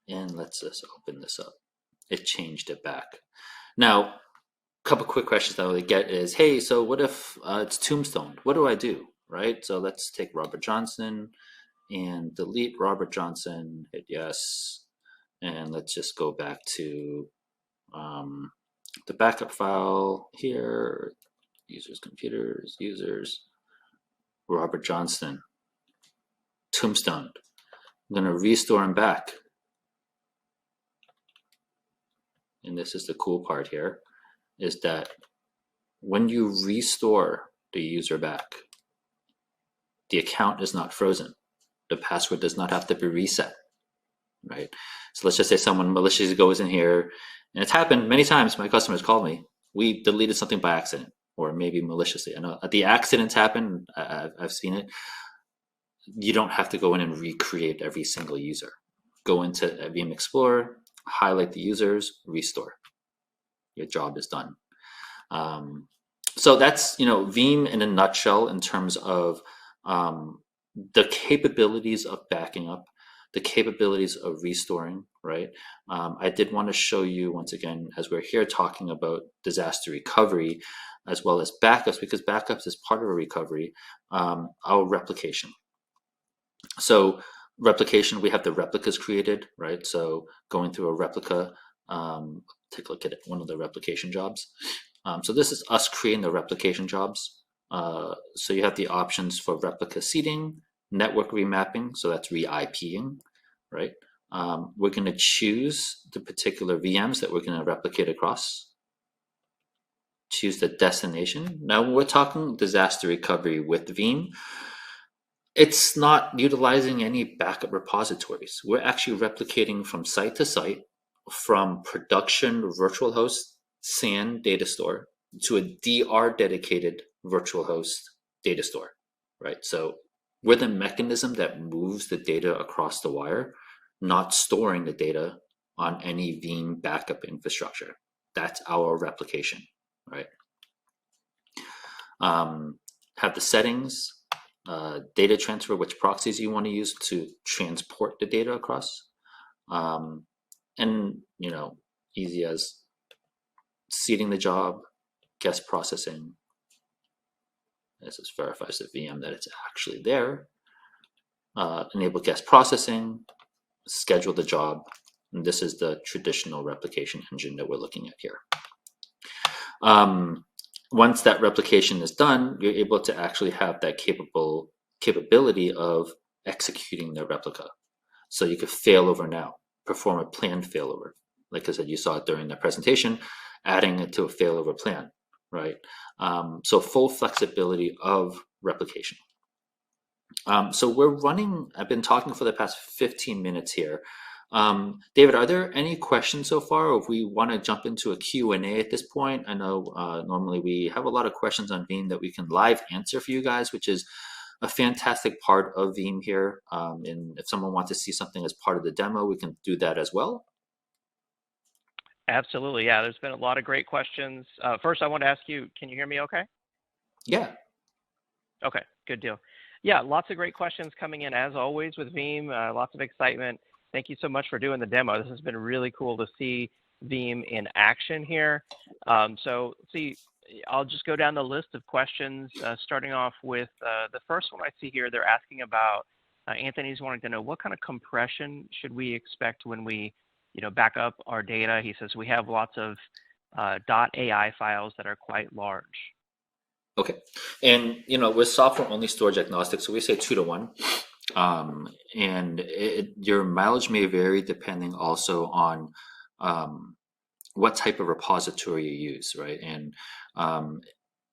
And let's just open this up. It changed it back. Now, a couple quick questions that I would get is, hey, so what if it's Tombstone? What do I do, right? So let's take Robert Johnson and delete Robert Johnson, hit yes. And let's just go back to the backup file here, users, computers, users, Robert Johnston, Tombstone. I'm gonna restore him back. And this is the cool part here, is that when you restore the user back, the account is not frozen. The password does not have to be reset, right? So let's just say someone maliciously goes in here, and it's happened many times. My customers call me. We deleted something by accident, or maybe maliciously. I know the accidents happen. I've seen it. You don't have to go in and recreate every single user. Go into Veeam Explorer, highlight the users, restore. Your job is done. So that's Veeam in a nutshell in terms of the capabilities of backing up, the capabilities of restoring, right? I did want to show you once again, as we're here talking about disaster recovery as well as backups, because backups is part of a recovery, our replication. So replication, we have the replicas created, right? So going through a replica, take a look at one of the replication jobs. So this is us creating the replication jobs. So you have the options for replica seeding, network remapping, so that's re-IPing, right? We're going to choose the particular VMs that we're going to replicate across. Choose the destination. Now, when we're talking disaster recovery with Veeam, it's not utilizing any backup repositories. We're actually replicating from site to site, from production virtual host SAN data store to a DR dedicated virtual host data store, right? So we're the mechanism that moves the data across the wire, not storing the data on any Veeam backup infrastructure. That's our replication, right? Have the settings, data transfer, which proxies you want to use to transport the data across. And, easy as seeding the job, guest processing. This just verifies the VM that it's actually there. Enable guest processing, schedule the job. And this is the traditional replication engine that we're looking at here. Once that replication is done, you're able to actually have that capability of executing their replica. So you could fail over now, perform a planned failover. Like I said, you saw it during the presentation, adding it to a failover plan, right? So full flexibility of replication. So we're running, I've been talking for the past 15 minutes here. David, are there any questions so far? Or if we want to jump into a Q&A at this point, I know normally we have a lot of questions on Veeam that we can live answer for you guys, which is a fantastic part of Veeam here. And if someone wants to see something as part of the demo, we can do that as well. Absolutely. Yeah, there's been a lot of great questions. First, I want to ask you, can you hear me okay? Yeah. Okay, good deal. Yeah, lots of great questions coming in as always with Veeam, lots of excitement. Thank you so much for doing the demo. This has been really cool to see Veeam in action here. So let's see, I'll just go down the list of questions, starting off with the first one I see here. They're asking about, Anthony's wanting to know what kind of compression should we expect when we back up our data. He says we have lots of .ai files that are quite large. Okay. And, with software only storage agnostic, so we say 2 to 1. And your mileage may vary depending also on what type of repository you use, right? And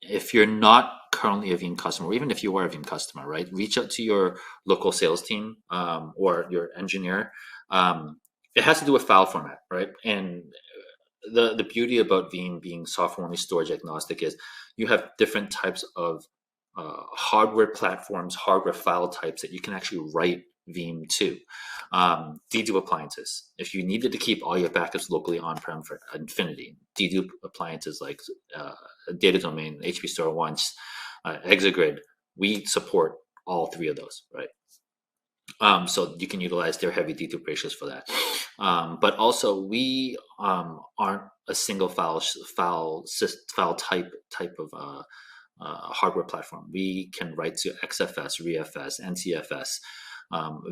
if you're not currently a Veeam customer, or even if you are a Veeam customer, right, reach out to your local sales team or your engineer. It has to do with file format, right? And the beauty about Veeam being software only storage agnostic is you have different types of hardware platforms, hardware file types that you can actually write Veeam to. Dedupe appliances. If you needed to keep all your backups locally on-prem for infinity, dedupe appliances like Data Domain, HP Store Once, Exagrid, we support all 3 of those, right? So you can utilize their heavy dedupe ratios for that. But also we aren't a single file type of hardware platform. We can write to XFS, ReFS, NTFS.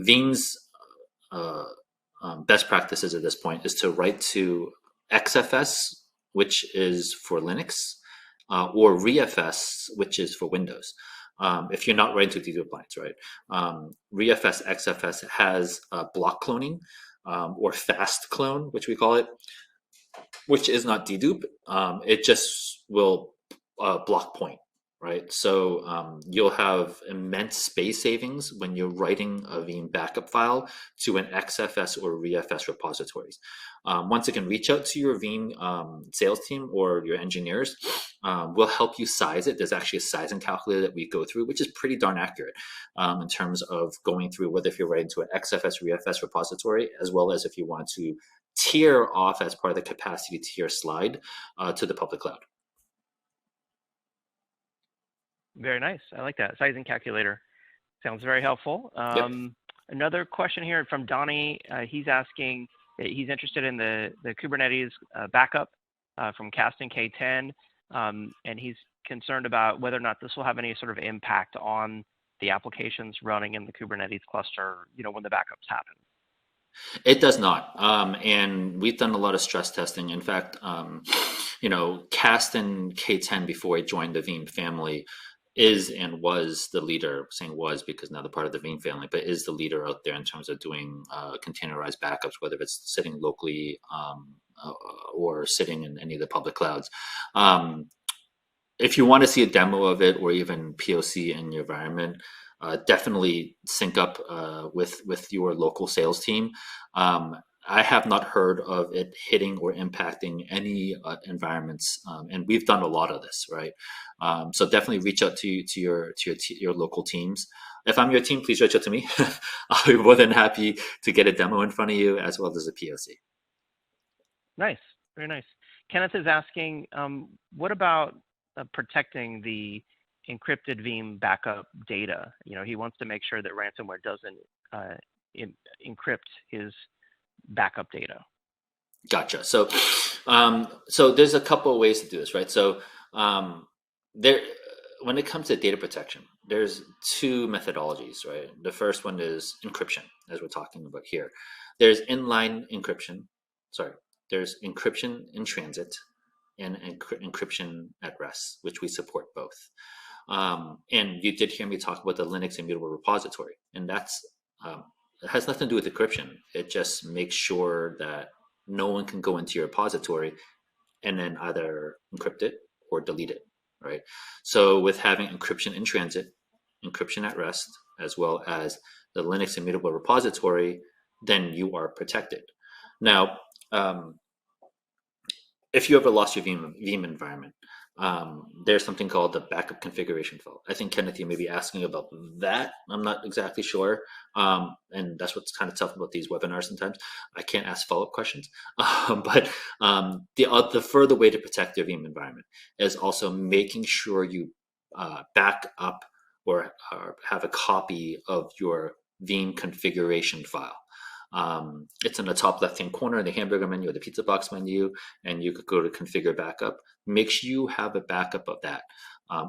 Veeam's best practices at this point is to write to XFS, which is for Linux, or ReFS, which is for Windows. If you're not writing to dedupe appliance, right? ReFS, XFS has block cloning or fast clone, which we call it, which is not dedupe. It just will block point, right? So you'll have immense space savings when you're writing a Veeam backup file to an XFS or ReFS repositories. Once again, reach out to your Veeam sales team or your engineers. We'll help you size it. There's actually a sizing calculator that we go through, which is pretty darn accurate in terms of going through whether if you're writing to an XFS, ReFS repository, as well as if you want to tier off as part of the capacity tier slide to the public cloud. Very nice. I like that. Sizing calculator. Sounds very helpful. Yep. Another question here from Donnie. He's asking, he's interested in the Kubernetes backup from Kasten K10. And he's concerned about whether or not this will have any sort of impact on the applications running in the Kubernetes cluster, when the backups happen. It does not. And we've done a lot of stress testing. In fact, Kasten K10, before he joined the Veeam family, is and was the leader, saying was because now they're part of the Veeam family, but is the leader out there in terms of doing containerized backups, whether it's sitting locally or sitting in any of the public clouds. If you want to see a demo of it or even POC in your environment, definitely sync up with your local sales team. I have not heard of it hitting or impacting any environments, and we've done a lot of this, right? So definitely reach out to your local teams. If I'm your team, please reach out to me. I'll be more than happy to get a demo in front of you as well as a POC. Nice, very nice. Kenneth is asking, what about protecting the encrypted Veeam backup data? He wants to make sure that ransomware doesn't encrypt his backup data. Gotcha. So, so there's a couple of ways to do this, right? So, when it comes to data protection, there's 2 methodologies, right? The first one is encryption, as we're talking about here. There's inline encryption. There's encryption in transit and encryption at rest, which we support both. And you did hear me talk about the Linux immutable repository, and that's it has nothing to do with encryption. It just makes sure that no one can go into your repository and then either encrypt it or delete it, right? So with having encryption in transit, encryption at rest, as well as the Linux immutable repository, then you are protected. Now, if you ever lost your Veeam environment, there's something called the backup configuration file. I think, Kenneth, you may be asking about that. I'm not exactly sure. And that's what's kind of tough about these webinars sometimes. I can't ask follow-up questions. But the further way to protect your Veeam environment is also making sure you back up or have a copy of your Veeam configuration file. It's in the top left-hand corner in the hamburger menu or the pizza box menu, and you could go to configure backup. Make sure you have a backup of that,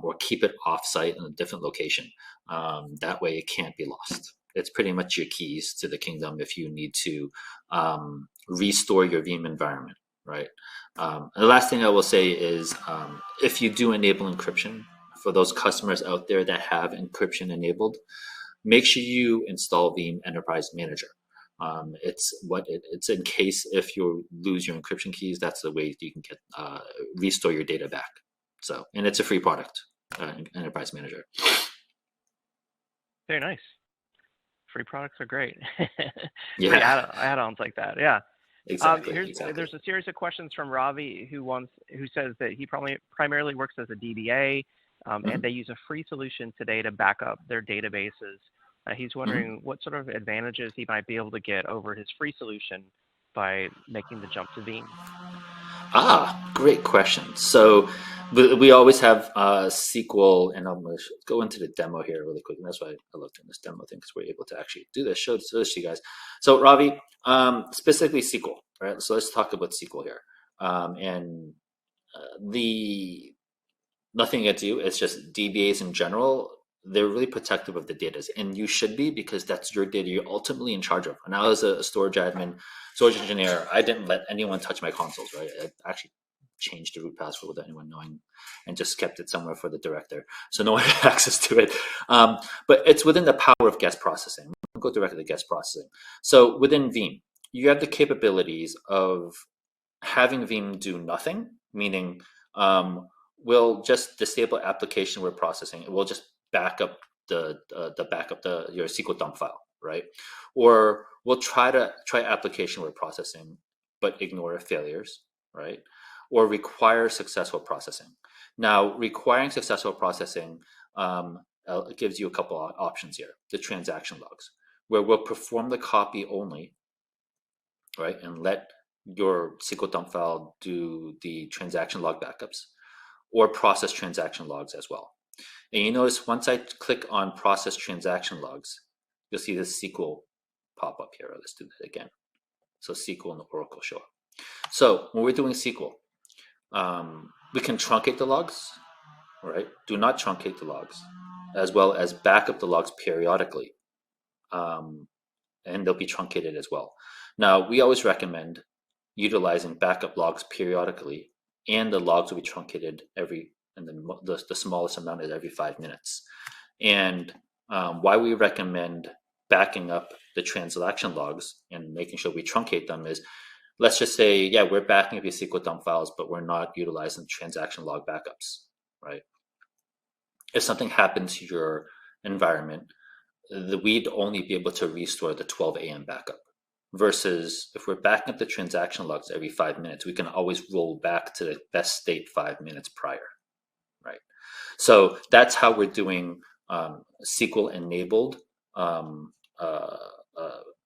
or keep it off-site in a different location. That way it can't be lost. It's pretty much your keys to the kingdom if you need to restore your Veeam environment, right? And the last thing I will say is if you do enable encryption, for those customers out there that have encryption enabled, make sure you install Veeam Enterprise Manager. It's in case if you lose your encryption keys, that's the way you can get restore your data back. So, and it's a free product, Enterprise Manager. Very nice. Free products are great. Yeah. Free add-ons like that. Yeah. Exactly. There's a series of questions from Ravi who says that he primarily works as a DBA, and they use a free solution today to back up their databases. He's wondering what sort of advantages he might be able to get over his free solution by making the jump to Veeam. Great question. So we always have SQL, and I'm going to go into the demo here really quick. And that's why I looked in this demo thing, because we're able to actually do this, show this to you guys. So Ravi, specifically SQL, right? So let's talk about SQL here. Nothing against you, it's just DBAs in general, they're really protective of the data, and you should be, because that's your data you're ultimately in charge of. And I was a storage engineer, I didn't let anyone touch my consoles, right? I actually changed the root password without anyone knowing and just kept it somewhere for the director, so no one had access to it. But it's within the power of guest processing. We'll go directly to guest processing. So within Veeam, you have the capabilities of having Veeam do nothing, meaning we'll just disable application word processing. It will just back up your SQL dump file, right? Or we'll try application word processing, but ignore failures, right? Or require successful processing. Now, requiring successful processing gives you a couple of options here. The transaction logs, where we'll perform the copy only, right? And let your SQL dump file do the transaction log backups, or process transaction logs as well. And you notice once I click on process transaction logs, you'll see this SQL pop up here. Let's do that again. So SQL and Oracle show up. So when we're doing SQL, we can truncate the logs, right? Do not truncate the logs, as well as back up the logs periodically. And they'll be truncated as well. Now, we always recommend utilizing backup logs periodically, and the logs will be truncated the smallest amount is every 5 minutes. And why we recommend backing up the transaction logs and making sure we truncate them is, let's just say, yeah, we're backing up your SQL dump files, but we're not utilizing transaction log backups, right? If something happens to your environment, we'd only be able to restore the 12 a.m. backup. Versus if we're backing up the transaction logs every 5 minutes, we can always roll back to the best state 5 minutes prior, right? So that's how we're doing SQL-enabled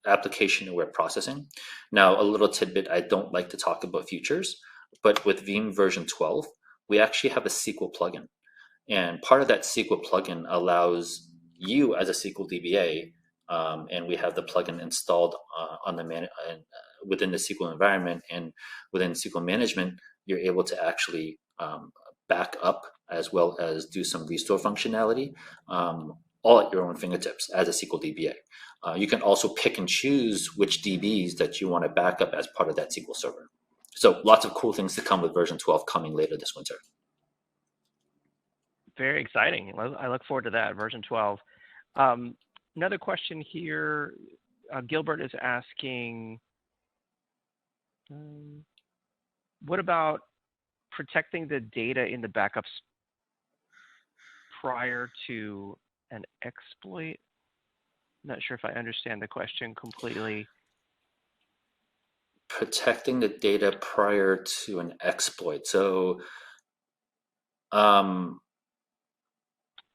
application-aware processing. Now, a little tidbit, I don't like to talk about futures, but with Veeam version 12, we actually have a SQL plugin. And part of that SQL plugin allows you as a SQL DBA, and we have the plugin installed within the SQL environment, and within SQL management, you're able to actually back up as well as do some restore functionality, all at your own fingertips as a SQL DBA. You can also pick and choose which DBs that you want to back up as part of that SQL server. So lots of cool things to come with version 12 coming later this winter. Very exciting. I look forward to that, version 12. Another question here. Gilbert is asking, what about protecting the data in the backups prior to an exploit? I'm not sure if I understand the question completely. Protecting the data prior to an exploit. So,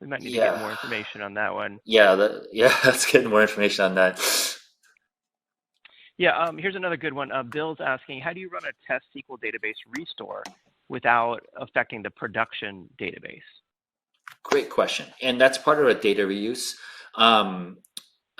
we might need to get more information on that one. Yeah, let's get more information on that. Yeah, here's another good one. Bill's asking, how do you run a test SQL database restore without affecting the production database? Great question. And that's part of a data reuse.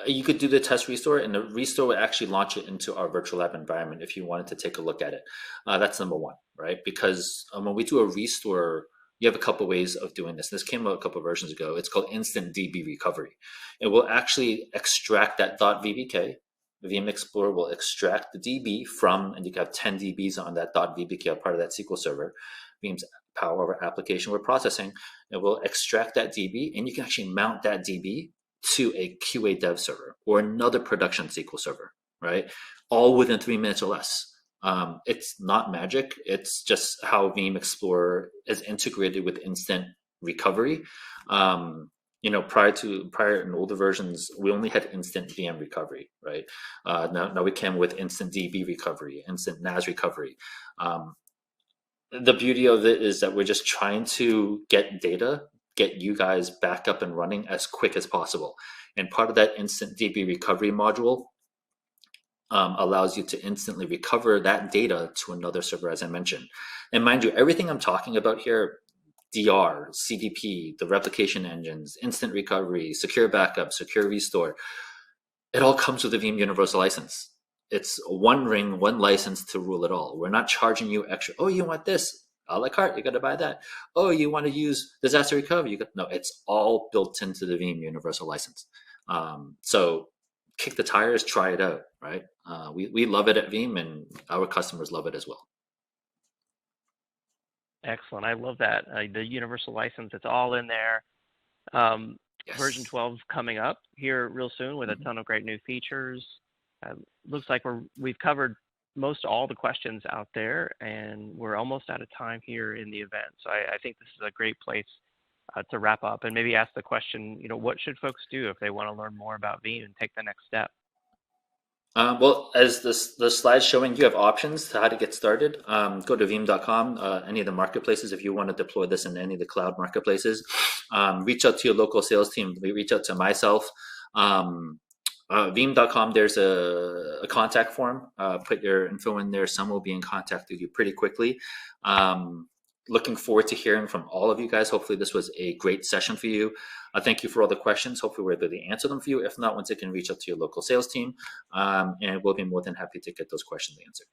You could do the test restore, and the restore would actually launch it into our virtual lab environment if you wanted to take a look at it. That's number one, right? Because when we do a restore, you have a couple ways of doing this. This came out a couple of versions ago. It's called instant DB recovery. It will actually extract that .vbk. The Veeam Explorer will extract the DB from, and you can have 10 DBs on that .vbk, part of that SQL server. Veeam's power over application word processing. It will extract that DB, and you can actually mount that DB to a QA dev server or another production SQL server, right? All within 3 minutes or less. It's not magic. It's just how Veeam Explorer is integrated with instant recovery. Prior in older versions, we only had instant VM recovery, right? Now we can with instant DB recovery, instant NAS recovery. The beauty of it is that we're just trying to get you guys back up and running as quick as possible. And part of that instant DB recovery module allows you to instantly recover that data to another server, as I mentioned. And mind you, everything I'm talking about here, DR, CDP, the replication engines, instant recovery, secure backup, secure restore, it all comes with a Veeam universal license. It's one ring, one license to rule it all. We're not charging you extra. Oh, you want this? A la carte, you got to buy that. Oh, you want to use disaster recovery? No, it's all built into the Veeam universal license. So kick the tires, try it out, right? We love it at Veeam, and our customers love it as well. Excellent. I love that. The universal license, it's all in there. Yes. Version 12 coming up here real soon with a ton of great new features. Looks like we've covered most all the questions out there, and we're almost out of time here in the event. So I think this is a great place to wrap up and maybe ask the question, what should folks do if they want to learn more about Veeam and take the next step? Well, as the slide's showing, you have options to how to get started. Go to veeam.com, any of the marketplaces, if you want to deploy this in any of the cloud marketplaces. Reach out to your local sales team. Reach out to myself. Veeam.com, there's a contact form. Put your info in there. Someone will be in contact with you pretty quickly. Looking forward to hearing from all of you guys. Hopefully this was a great session for you. Thank you for all the questions. Hopefully we're able to answer them for you. If not, once again, reach out to your local sales team, and we'll be more than happy to get those questions answered.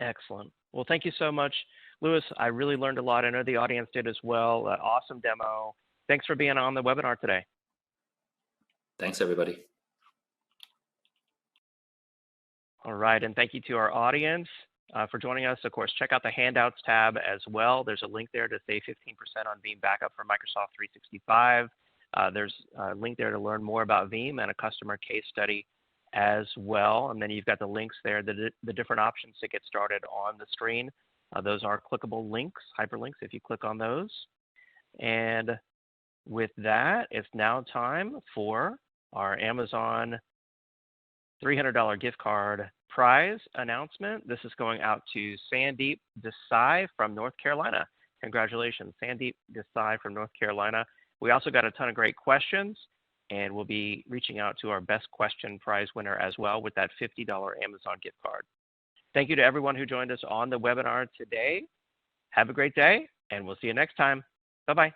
Excellent. Well, thank you so much, Louis. I really learned a lot. I know the audience did as well. Awesome demo. Thanks for being on the webinar today. Thanks, everybody. All right, and thank you to our audience for joining us. Of course, check out the handouts tab as well. There's a link there to save 15% on Veeam Backup for Microsoft 365. There's a link there to learn more about Veeam and a customer case study as well. And then you've got the links there, the different options to get started on the screen. Those are clickable links, hyperlinks, if you click on those. And with that, it's now time for our Amazon $300 gift card prize announcement. This is going out to Sandeep Desai from North Carolina. Congratulations, Sandeep Desai from North Carolina. We also got a ton of great questions, and we'll be reaching out to our best question prize winner as well with that $50 Amazon gift card. Thank you to everyone who joined us on the webinar today. Have a great day, and we'll see you next time. Bye-bye.